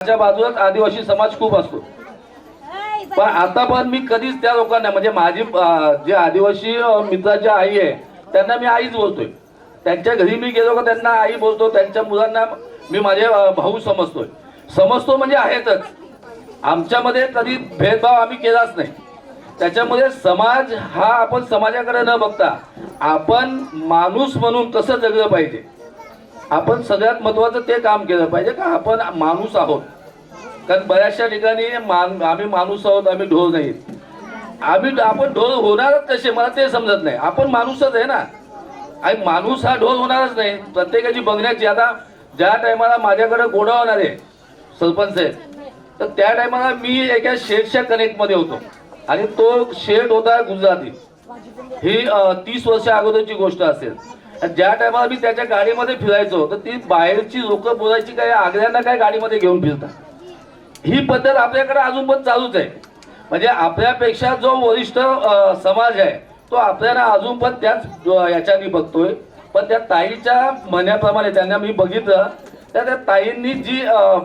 माझ्या बाजूलाच आदिवासी समाज खूप असतो, पण आता पण मी कधीच त्या लोकांना म्हणजे माझी जे आदिवासी मित्राच्या आई आहे त्यांना मी आईच बोलतोय. त्यांच्या घरी मी गेलो का त्यांना आई बोलतो. त्यांच्या मुलांना मी माझे भाऊ समजतो म्हणजे आहेतच. आमच्यामध्ये कधी भेदभाव आम्ही केलाच नाही. त्याच्यामध्ये समाज हा आपण समाजाकडे न बघता आपण माणूस म्हणून कसं जगलं पाहिजे, आपण सगळ्यात महत्त्वाचं ते काम केलं पाहिजे का आपण माणूस आहोत. कारण बऱ्याचशा ठिकाणी आम्ही माणूस आहोत, आम्ही ढोल नाही. आपण ढोल होणारच कसे मला ते समजत नाही. आपण माणूसच आहे ना, आणि माणूस हा ढोल होणारच नाही. प्रत्येकाची बघण्याची. आता ज्या टायमाला माझ्याकडे गोडाऊन आले सरपंच आहे, तर त्या टायमाला मी एका शेडच्या कनेक्टमध्ये होतो आणि तो शेड होता गुजराती. ही 30 वर्ष अगोदरची गोष्ट असेल. ज्या टायमाला मी त्याच्या गाडीमध्ये फिरायचो तर ती बाहेरची लोक बोलायची काय आगऱ्यांना काय गाडीमध्ये घेऊन फिरतात. ही पद्धत आपल्याकडे अजून पण चालूच आहे. म्हणजे आपल्यापेक्षा जो वरिष्ठ समाज आहे तो आपल्याला अजून पण त्याच याच्यानी बघतोय. पण त्या ताईच्या म्हणण्याप्रमाणे त्यांना मी बघितलं तर त्या ताईंनी जी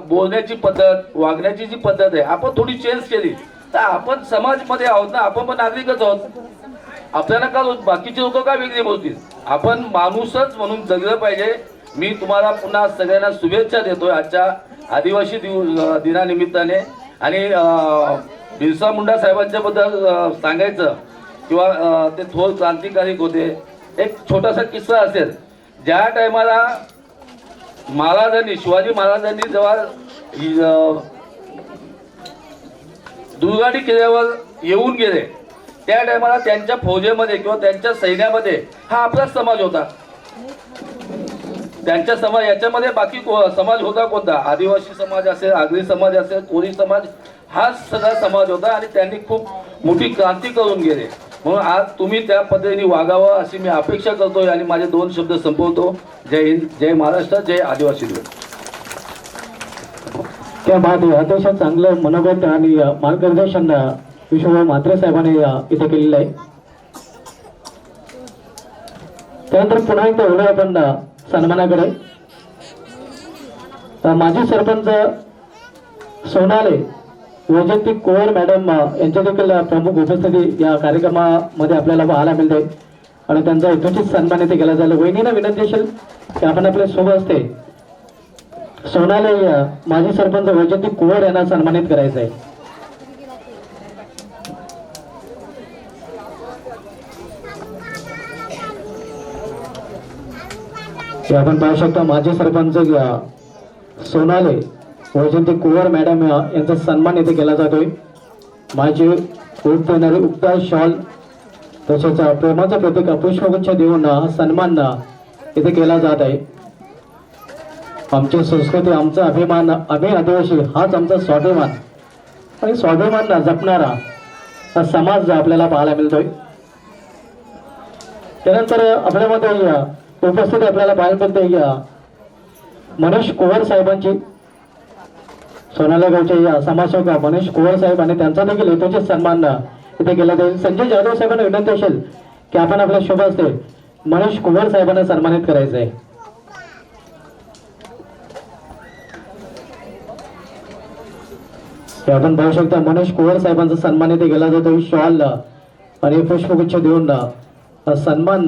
बोलण्याची पद्धत, वागण्याची जी पद्धत आहे आपण थोडी चेंज केली तर आपण समाजमध्ये आहोत ना, आपण पण नागरिकच आहोत. आपल्याला का बाकीचे लोक का वेगळे बोलतील. आपण माणूसच म्हणून जगलं पाहिजे. मी तुम्हाला पुन्हा सगळ्यांना शुभेच्छा देतोय आजच्या आदिवासी दिनानिमित्ताने. आणि बिरसा मुंडा साहेबांच्या बद्दल सांगायचं किंवा ते थोर क्रांतिकारी होते. एक छोटासा किस्सा असेल. ज्या टायमाला शिवाजी महाराजांनी जेव्हा दुर्गाडी किल्ल्यावर येऊन गेले त्या टायमाला त्यांच्या फौजेमध्ये किंवा त्यांच्या सैन्यामध्ये हा आपलाच समाज होता. त्यांच्या समाज याच्यामध्ये बाकी समाज होता कोणता, आदिवासी समाज असेल, आगरी समाज असेल, कोळी समाज, हाच सगळा समाज होता. आणि त्यांनी खूप मोठी क्रांती करून गेले. म्हणून आज तुम्ही त्या पद्धतीने वागावं अशी मी अपेक्षा करतोय आणि माझे 2 शब्द संपवतो. जय हिंद, जय महाराष्ट्र, जय आदिवासी दिवस. त्या बाद अतिशय चांगलं मनोगत आणि मार्गदर्शन विश्वभाऊ म्हात्रे साहेबांनी इथे केलेलं आहे. त्यानंतर पुन्हा एकदा वळूया आपण सन्मानाकडे. माजी सरपंच सोनाले वैजंती कोवर मॅडम यांच्या देखील प्रमुख उपस्थिती या कार्यक्रमामध्ये आपल्याला पाहायला मिळते आणि त्यांचा यथोचित सन्मान इथे केला जाईल. वहिनीला विनंती असेल की आपण आपल्या सोबत असते सोनाले माजी सरपंच वैजंती कोवर यांना सन्मानित करायचं आहे. आपण पाहू शकता माजी सरपंच सोनाले वैजंती कुंवर मॅडम यांचा सन्मान इथे केला जातोय. माझी ओळख देणारी उक्ता शॉल तसेच प्रेमाचं प्रतीक पुष्पगुच्छ देऊन हा सन्मान इथे केला जात आहे. आमची संस्कृती, आमचा अभिमान, आम्ही आदिवासी हाच आमचा स्वाभिमान आणि स्वाभिमान जपणारा हा समाज आपल्याला पाहायला मिळतोय. त्यानंतर आपल्यामध्ये उपस्थित आपल्याला पाहायला मिळते मनीष कुंवर साहेबांची. सोनाला गावचे या समाजसेवक मनीष कुंवर साहेब आणि त्यांचा देखील यथोचित सन्मान इथे केला जाईल. संजय जाधव साहेबांना विनंती असेल की आपण आपल्या शुभ हस्ते मनीष कुंवर साहेबांना सन्मानित करायचं आहे. आपण पाहू शकता मनीष कुंवर साहेबांचा सन्मान इथे केला जातो. शॉल आणि पुष्पगुच्छ देऊन सन्मान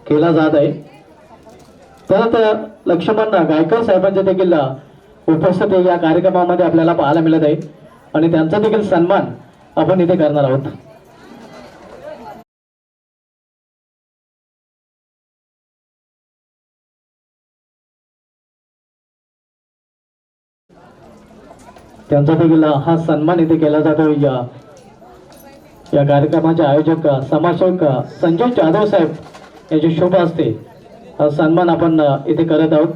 केला जात आहे. त्यानंतर लक्ष्मण गायकवाड साहेबांचे देखील उपस्थिती या कार्यक्रमामध्ये आपल्याला पाहायला मिळत आहे आणि त्यांचा देखील सन्मान आपण इथे करणार आहोत. त्यांचा देखील हा सन्मान इथे केला जातो. या कार्यक्रमाचे आयोजक समाजसेवक संजय जाधव साहेब याचे शुभ हस्ते हा सन्मान आपण इथे करत आहोत.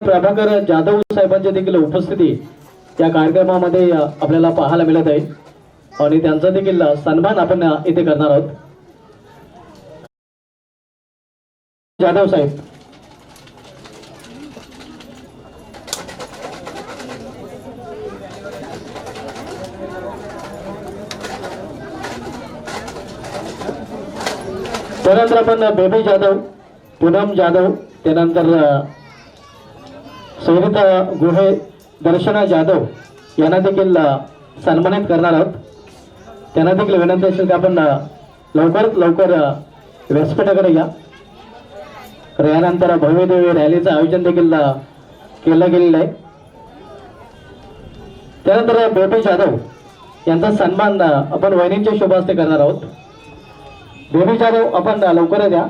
प्रभाकर जाधव साहेबांची देखील उपस्थिती या कार्यक्रमामध्ये आपल्याला पाहायला मिळत आहे आणि त्यांचा देखील सन्मान आपण इथे करणार आहोत. जाधव साहेब. त्यानंतर आपण बेबी जाधव, पूनम जाधव, त्यानंतर सौरिता गुहे, दर्शना जाधव यांना देखील सन्मानित करणार आहोत. त्यांना देखील विनंती असेल की आपण लवकरात लवकर व्यासपीठाकडे या. तर यानंतर भव्यदेवी रॅलीचं आयोजन देखील केलं गेलेलं आहे. त्यानंतर बेबी जाधव यांचा सन्मान आपण वहिनींच्या शुभ हस्ते करणार आहोत. बेबी जाधव आपण लवकरच या.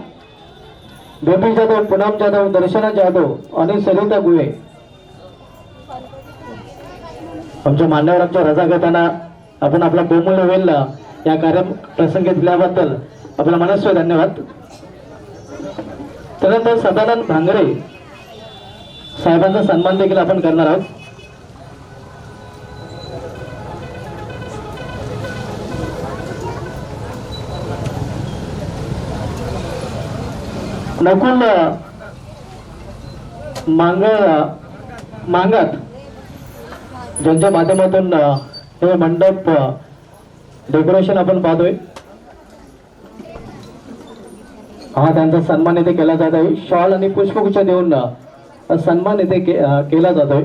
बेबी जाधव, पूनम जाधव, दर्शना जाधव आणि सरिता गुहे आमच्या मान्यवरांच्या रजागतांना आपण आपला बहुमूल्य वेळ या कार्यप्रसंगी दिल्याबद्दल आपला मनस्वी धन्यवाद. त्यानंतर सदानंद भांगरे साहेबांचा सन्मान देखील आपण करणार आहोत. नकुल मांगात ज्यांच्या माध्यमातून हे मंडप डेकोरेशन आपण पाहतोय, हा त्यांचा सन्मान इथे केला जात आहे. शॉल आणि पुष्पगुच्छ देऊन सन्मान इथे केला जातोय.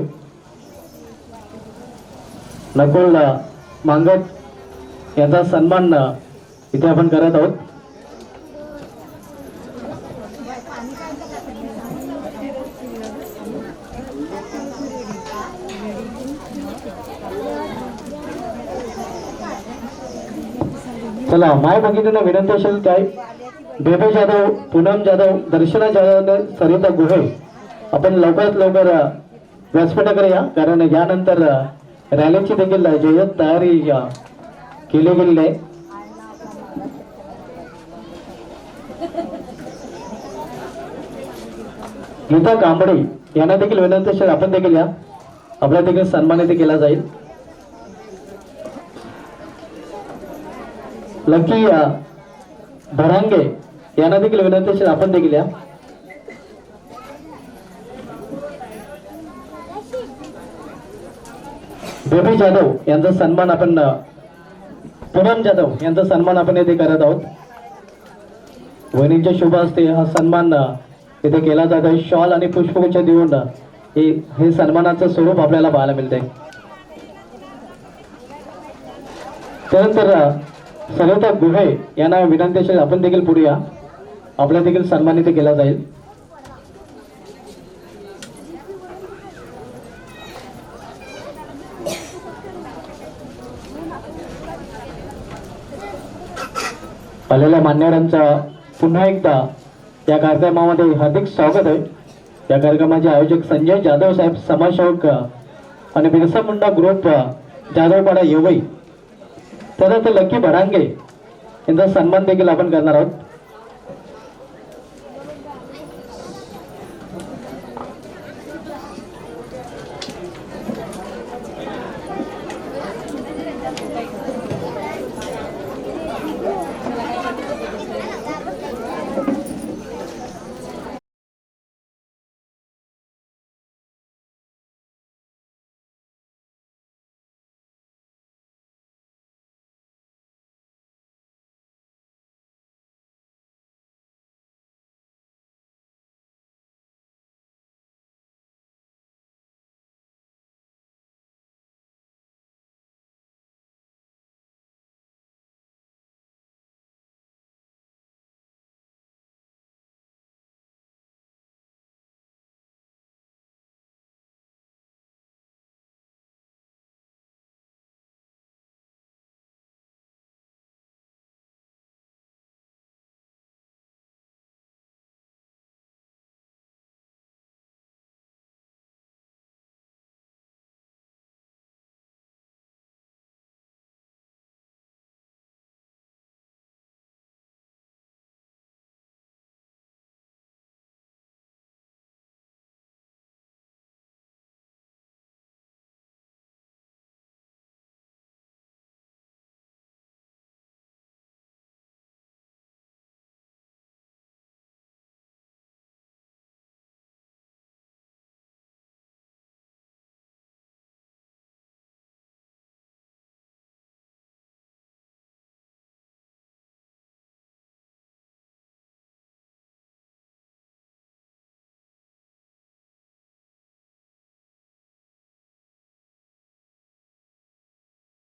नकुल मांगट यांचा सन्मान इथे आपण करत आहोत. चला, माय भगिनींना विनंती असेल काय, बेबी जाधव, पूनम जाधव, दर्शना जाधव, सरिता गुहे आपण लवकरात लवकर व्यासपीठाकडे या. कारण यानंतर रॅलीची देखील जय्यत तयारी केली गेलेली आहे. गीता कांबळे यांना देखील विनंती असेल आपण देखील या. आपला देखील सन्मान इथे केला जाईल. लकी भरांगे यांना देखील विनंती असेल आपण देखील या. बेबी जाधव यांचा सन्मान आपण, पूनम जाधव यांचा सन्मान आपण येथे करत आहोत. वहिनींच्या शुभ हस्ते हा सन्मान इथे केला जात आहे. शॉल आणि पुष्पगुच्छ देऊन हे सन्मानाचं स्वरूप आपल्याला पाहायला मिळतंय. त्यानंतर सरिता गुहे यांना विनंती असेल आपण देखील पुढे या. आपला देखील सन्मान इथे केला जाईल. आलेल्या मान्यवरांचा पुन्हा एकदा या कार्यक्रमामध्ये हार्दिक स्वागत आहे. या कार्यक्रमाचे आयोजक संजय जाधव साहेब, समाजसेवक आणि बिरसा मुंडा ग्रुप जाधवपाडा येवई. त्यानंतर लकी भरांगे यांचा सन्मान देखील आपण करणार आहोत.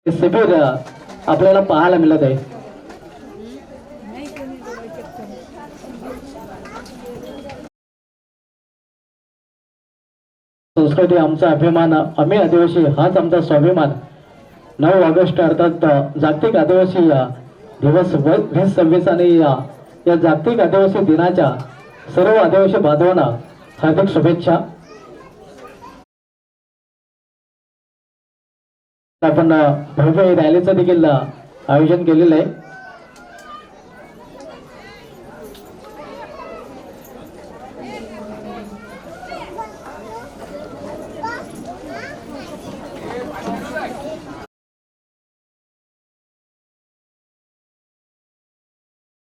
शिबिर आपल्याला पाहायला मिळत आहे. संस्कृती आमचा अभिमान, आम्ही आदिवासी हाच आमचा स्वाभिमान. 9 ऑगस्ट अर्थात जागतिक आदिवासी दिवस 2026 आणि या जागतिक आदिवासी दिनाच्या सर्व आदिवासी बांधवांना हार्दिक शुभेच्छा. आपण भव्य रॅलीचं देखील आयोजन केलेलं आहे.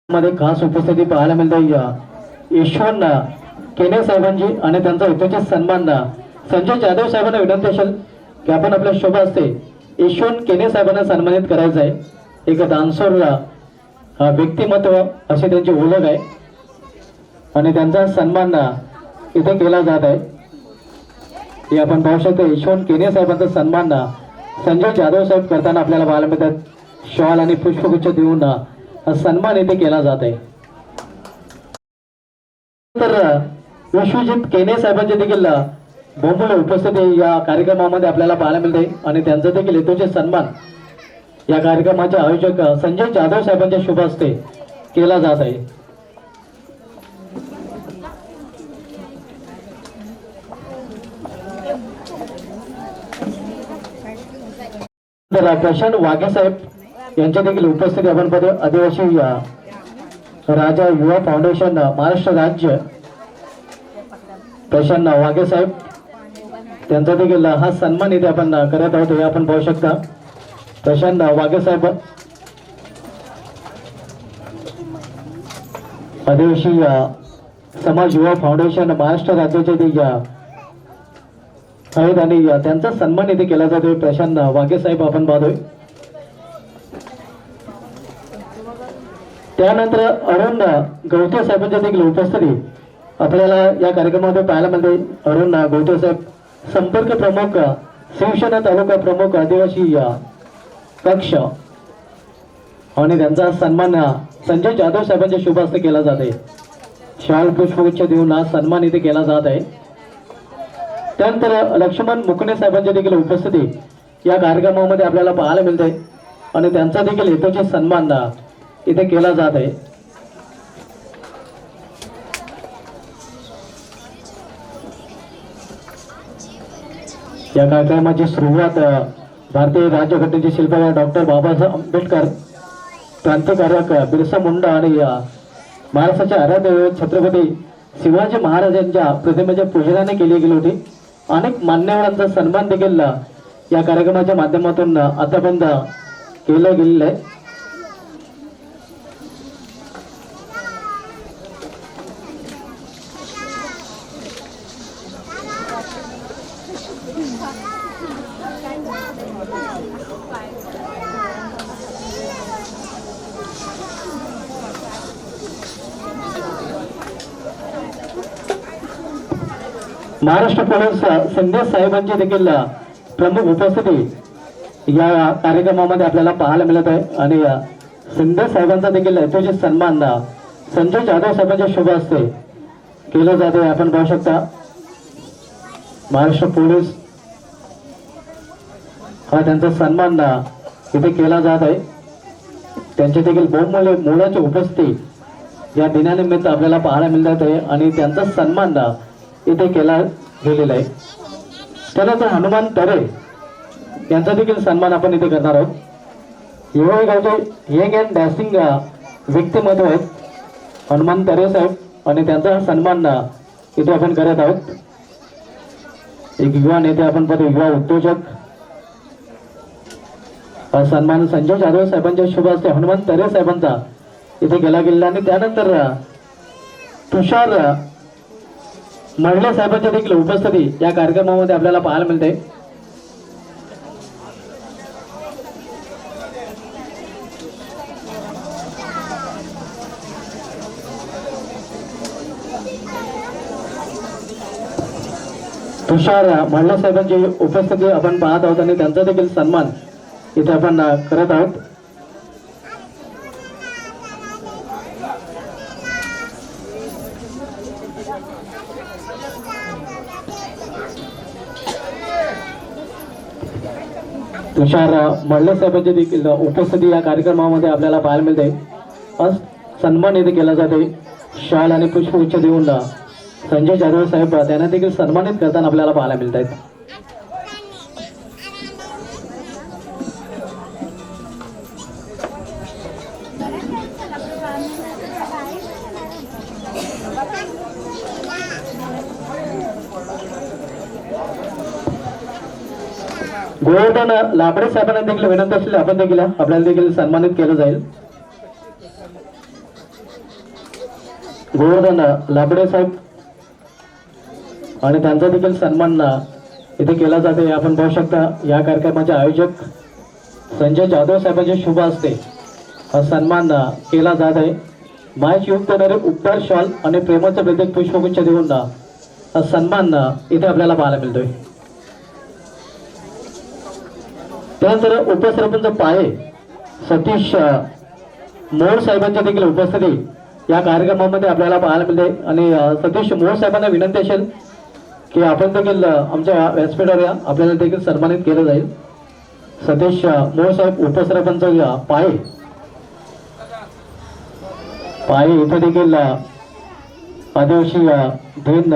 मध्ये खास उपस्थिती पाहायला मिळते यशवंत केने साहेबांची आणि त्यांचा यथोचित सन्मान संजय जाधव साहेबांना विनंती असेल की आपण आपल्या शोभा असते यशवंत केने साहेबांना सन्मानित करायचं आहे. एक डान्सर व्यक्तिमत्व अशी त्यांची ओळख आहे आणि त्यांचा सन्मान इथे केला जात आहे. हे आपण पाहू शकतो यशवंत केने साहेबांचा सन्मान संजय जाधव साहेब करताना आपल्याला पाहायला मिळतात. शॉल आणि पुष्पगुच्छ देऊन सन्मान इथे केला जात आहे. तर विश्वजित केने साहेबांचे देखील बहुमूल्य उपस्थिती या कार्यक्रमामध्ये आपल्याला पाहायला मिळते आणि त्यांचा देखील यथोचित सन्मान या कार्यक्रमाचे आयोजक संजय जाधव साहेबांच्या शुभ हस्ते केला जात आहे. तर प्रशांत वाघे साहेब यांच्या देखील उपस्थिती आपण पाहतो. आदिवासी राजा युवा फाउंडेशन महाराष्ट्र राज्य प्रशांत वाघे साहेब त्यांचा देखील हा सन्मान इथे आपण करत आहोत. हे आपण पाहू शकता. प्रशांत वाघे साहेब आदिवासी समाज युवा फाउंडेशन महाराष्ट्र राज्याचे ते आहेत आणि त्यांचा सन्मान इथे केला जातोय. प्रशांत वाघे साहेब आपण पाहतोय. त्यानंतर अरुण गवते साहेबांच्या देखील उपस्थिती आपल्याला या कार्यक्रमामध्ये पाहायला मिळते. अरुण गवते साहेब संपर्क प्रमुख शिवसेना तालुका प्रमुख आदिवासी कक्ष आणि त्यांचा सन्मान संजय जाधव साहेबांच्या शुभ हस्ते केला जात आहे. शाल पुष्पगुच्छ देऊन हा सन्मान इथे केला जात आहे. त्यानंतर लक्ष्मण मुकणे साहेबांची देखील उपस्थिती या कार्यक्रमामध्ये आपल्याला पाहायला मिळते आणि त्यांचा देखील यथोचित सन्मान इथे केला जात आहे. या कार्यक्रमाची सुरुवात भारतीय राज्यघटनेचे शिल्पकार डॉक्टर बाबासाहेब आंबेडकर, क्रांतिकारक बिरसा मुंडा आणि महाराष्ट्राचे आराध्य दैवत छत्रपती शिवाजी महाराजांच्या प्रतिमेच्या पूजनाने केली गेली होती. अनेक मान्यवरांचा सन्मान देखील या कार्यक्रमाच्या माध्यमातून आतापर्यंत केलं गेलेलं आहे. महाराष्ट्र पोलीस संदेश साहेबांची देखील प्रमुख उपस्थिती या कार्यक्रमामध्ये आपल्याला पाहायला मिळत आहे आणि संदेश साहेबांचा देखील यथोचित सन्मान संजय जाधव साहेबांच्या शुभ हस्ते केलं जाते. आपण पाहू शकता महाराष्ट्र पोलीस हा त्यांचा सन्मान इथे केला जात आहे. त्यांचे देखील बहुमूल्य मोलाची उपस्थिती या दिनानिमित्त आपल्याला पाहायला मिळत आहे आणि त्यांचा सन्मान इथे केला गेलेला आहे. त्यानंतर हनुमान तरे यांचा देखील सन्मान आपण इथे करणार आहोत. हिवळी गावचे यंग अँड डॅशिंग व्यक्तिमत्व आहेत हनुमान तरे साहेब आणि त्यांचा सन्मान इथे आपण करत आहोत. एक युवा नेते आपण पाहतो, युवा उद्योजक. हा सन्मान संजय जाधव साहेबांच्या शुभ हस्ते हनुमान तरे साहेबांचा इथे केला गेलेला आणि त्यानंतर तुषार महिला साहेबांच्या देखील उपस्थिती या कार्यक्रमामध्ये आपल्याला पाहायला मिळते. तुषार महिला साहेबांची उपस्थिती आपण पाहत आहोत आणि त्यांचा देखील सन्मान इथे आपण करत आहोत. तुषार मल्ले साहेबांची देखील उपस्थिती या कार्यक्रमामध्ये आपल्याला पाहायला मिळते. आज सन्मान इथे केला जाते. शाल आणि पुष्पगुच्छ देऊन संजय जाधव साहेब त्यांना देखील सन्मानित करताना आपल्याला पाहायला मिळत आहेत. गोवर्धन लाबडे साहेबांना देखील विनंती असेल आपण देखील आपल्याला देखील सन्मानित केलं जाईल. गोवर्धन लाबडे साहेब आणि त्यांचा देखील सन्मान इथे केला जाते. आपण पाहू शकता या कार्यक्रमाचे आयोजक संजय जाधव साहेबांच्या शुभ हस्ते हा सन्मान केला जात आहे. मायच युक्त होणारे उपचार शॉल आणि प्रेमाचं प्रत्येक पुष्पगुच्छ देऊन हा सन्मान इथे आपल्याला पाहायला मिळतोय. त्यानंतर उपसरपंच पाये सतीश मोर साहेबांच्या देखील उपस्थिती या कार्यक्रमामध्ये आपल्याला पाहायला मिळते. आणि सतीश मोर साहेबांना विनंती असेल की आपण देखील आमच्या व्यासपीठावर या, आपल्याला देखील सन्मानित केलं जाईल. सतीश मोर साहेब उपसरपंच पाये इथे देखील आदिवासी दिन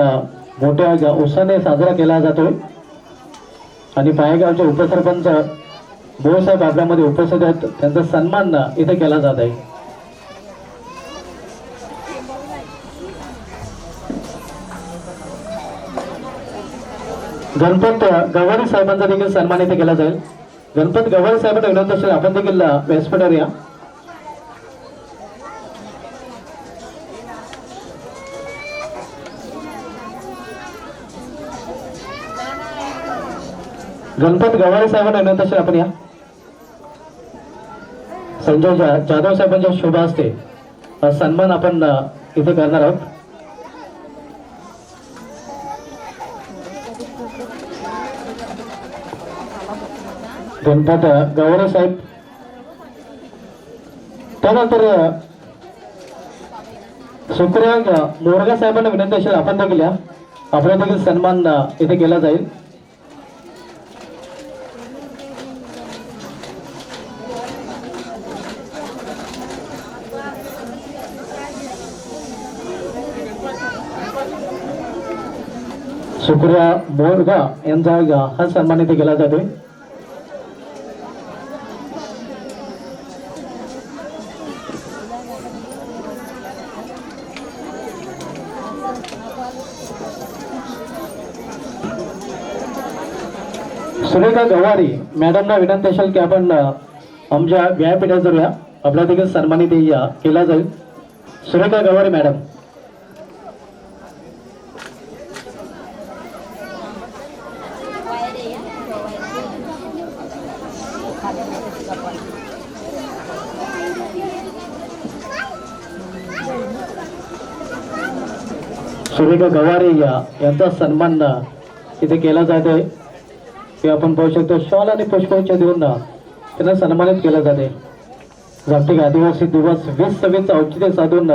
मोठ्या उत्साहाने साजरा केला जातोय. आणि पायगावचे उपसरपंच मोर साहेब आपल्यामध्ये उपस्थित आहेत. त्यांचा सन्मान इथे केला जात आहे. गणपत गवारी साहेबांचा देखील सन्मान इथे केला जाईल. गणपत गवारी साहेबांना विनंती असेल आपण देखील व्यासपीठावर या. गणपत गवारी साहेबांना विनंती असेल आपण या. संजय जाधव साहेबांच्या शुभ हस्ते सन्मान आपण इथे करणार आहोत. गणपत गवारे साहेब. त्यानंतर सुप्रिया मोरगा साहेबांना विनंती असेल आपण देखील या, आपला देखील सन्मान इथे केला जाईल. सुप्रिया मोरगा यांचा हा सन्मान इथे केला जातोय. सुरेखा गवारी मॅडमना विनंती असेल की आपण आमच्या व्यासपीठावर या, आपला देखील सन्मानित केला जाईल. सुरेखा गवारी मॅडम. सुरेखा गवारी यांचा सन्मान इथे केला जात आहे. की आपण पाहू शकतो शॉल आणि पुष्पगुच्छ देऊन त्यांना सन्मानित केलं जाते. जागतिक आदिवासी दिवस 2026 औचित्य साधून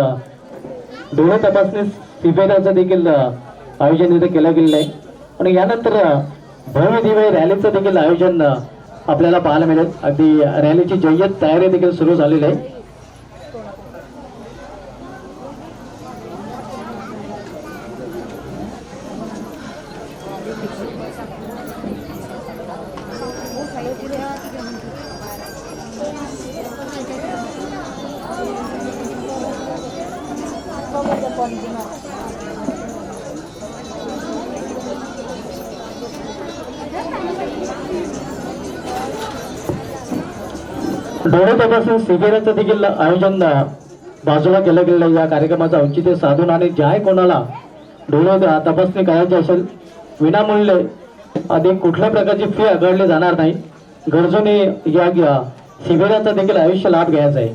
डोळे तपासणी शिबिराचं देखील आयोजन इथे केलं गेलेलं आहे. आणि यानंतर भव्य दिव्य रॅलीचं देखील आयोजन आपल्याला पाहायला मिळेल. अगदी रॅलीची जय्यत तयारी देखील सुरू झालेली आहे. डोळे तपासणी शिबिराचं देखील आयोजन बाजूला केलं गेलं. या कार्यक्रमाचं औचित्य साधून आणि ज्या कोणाला डोळे तपासणी करायची असेल विनामूल्य अधिक कुठल्या प्रकारची फी आकारली जाणार नाही. गरजूंनी या शिबिराचा देखील आयुष्य लाभ घ्यायचा आहे.